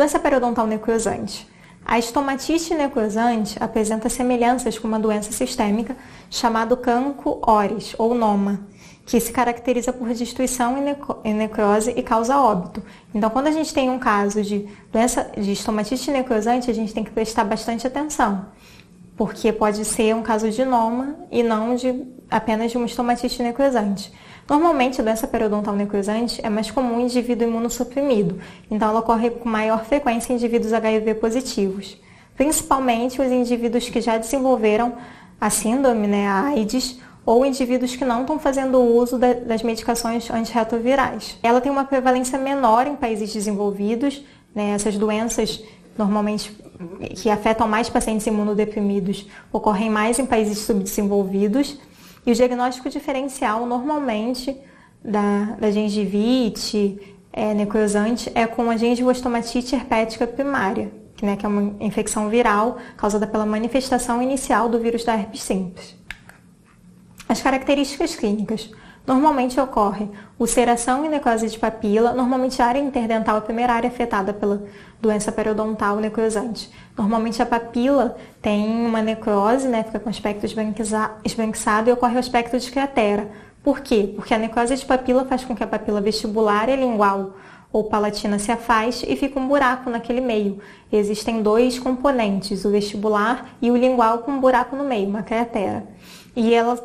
Doença periodontal necrosante. A estomatite necrosante apresenta semelhanças com uma doença sistêmica chamada cancro oris, ou noma, que se caracteriza por destruição e necrose e causa óbito. Então, quando a gente tem um caso de doença de estomatite necrosante, a gente tem que prestar bastante atenção, porque pode ser um caso de noma e não apenas de uma estomatite necrosante. Normalmente, a doença periodontal necrosante é mais comum em indivíduo imunossuprimido, então ela ocorre com maior frequência em indivíduos HIV positivos, principalmente os indivíduos que já desenvolveram a síndrome, a AIDS, ou indivíduos que não estão fazendo uso das medicações antirretrovirais. Ela tem uma prevalência menor em países desenvolvidos, essas doenças normalmente que afetam mais pacientes imunodeprimidos ocorrem mais em países subdesenvolvidos. E o diagnóstico diferencial, normalmente, da gengivite necrosante é com a gengivostomatite herpética primária, que é uma infecção viral causada pela manifestação inicial do vírus da herpes simples. As características clínicas. Normalmente ocorre ulceração e necrose de papila, normalmente a área interdental é a primeira área afetada pela doença periodontal necrosante. Normalmente a papila tem uma necrose, fica com aspecto esbranquiçado e ocorre o aspecto de cratera. Por quê? Porque a necrose de papila faz com que a papila vestibular e lingual ou palatina se afaste e fica um buraco naquele meio. Existem dois componentes, o vestibular e o lingual com um buraco no meio, uma cratera. E ela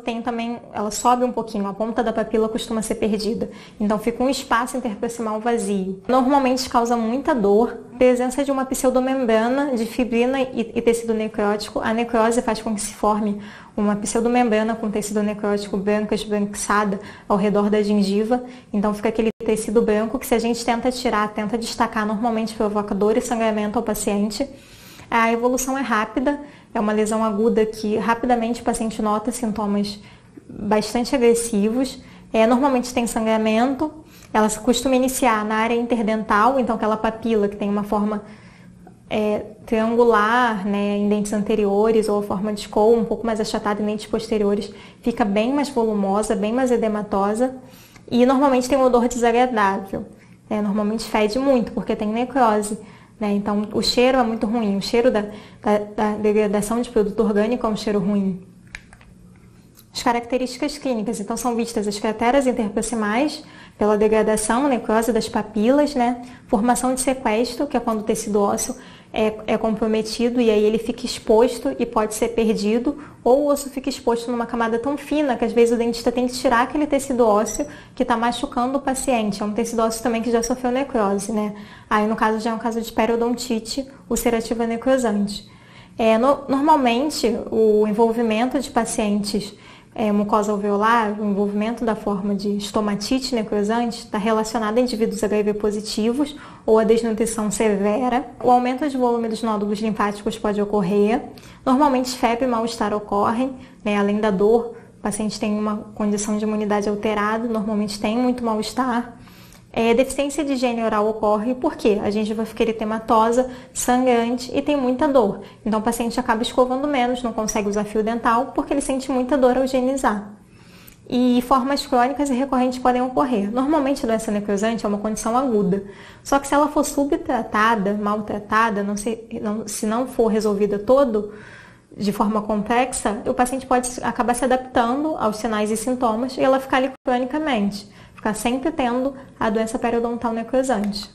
sobe um pouquinho, a ponta da papila costuma ser perdida. Então fica um espaço interproximal vazio. Normalmente causa muita dor, presença de uma pseudomembrana de fibrina e tecido necrótico. A necrose faz com que se forme uma pseudomembrana com tecido necrótico branco esbranquiçada ao redor da gengiva. Então fica aquele tecido branco que, se a gente tenta tirar, tenta destacar, normalmente provoca dor e sangramento ao paciente. A evolução é rápida, é uma lesão aguda que rapidamente o paciente nota sintomas bastante agressivos. Normalmente tem sangramento, ela costuma iniciar na área interdental, então aquela papila que tem uma forma triangular, em dentes anteriores, ou a forma de Scott, um pouco mais achatada em dentes posteriores, fica bem mais volumosa, bem mais edematosa e normalmente tem um odor desagradável. Normalmente fede muito porque tem necrose. Então, o cheiro é muito ruim, o cheiro da degradação de produto orgânico é um cheiro ruim. As características clínicas, então, são vistas as crateras interproximais pela degradação, necrose das papilas, formação de sequestro, que é quando o tecido ósseo é comprometido e aí ele fica exposto e pode ser perdido, ou o osso fica exposto numa camada tão fina que às vezes o dentista tem que tirar aquele tecido ósseo que está machucando o paciente. É um tecido ósseo também que já sofreu necrose, Aí no caso já é um caso de periodontite ulcerativa necrosante. Normalmente o envolvimento de pacientes mucosa alveolar, o envolvimento da forma de estomatite necrosante está relacionado a indivíduos HIV positivos ou a desnutrição severa. O aumento de volume dos nódulos linfáticos pode ocorrer. Normalmente febre e mal-estar ocorrem, além da dor, o paciente tem uma condição de imunidade alterada, normalmente tem muito mal-estar. Deficiência de higiene oral ocorre porque a gengiva fica eritematosa, sangrante e tem muita dor. Então o paciente acaba escovando menos, não consegue usar fio dental porque ele sente muita dor ao higienizar. E formas crônicas e recorrentes podem ocorrer. Normalmente a doença necrosante é uma condição aguda, só que se ela for subtratada, maltratada, se não for resolvida de forma complexa, o paciente pode acabar se adaptando aos sinais e sintomas e ela ficar ali cronicamente. Ficar sempre tendo a doença periodontal necrosante.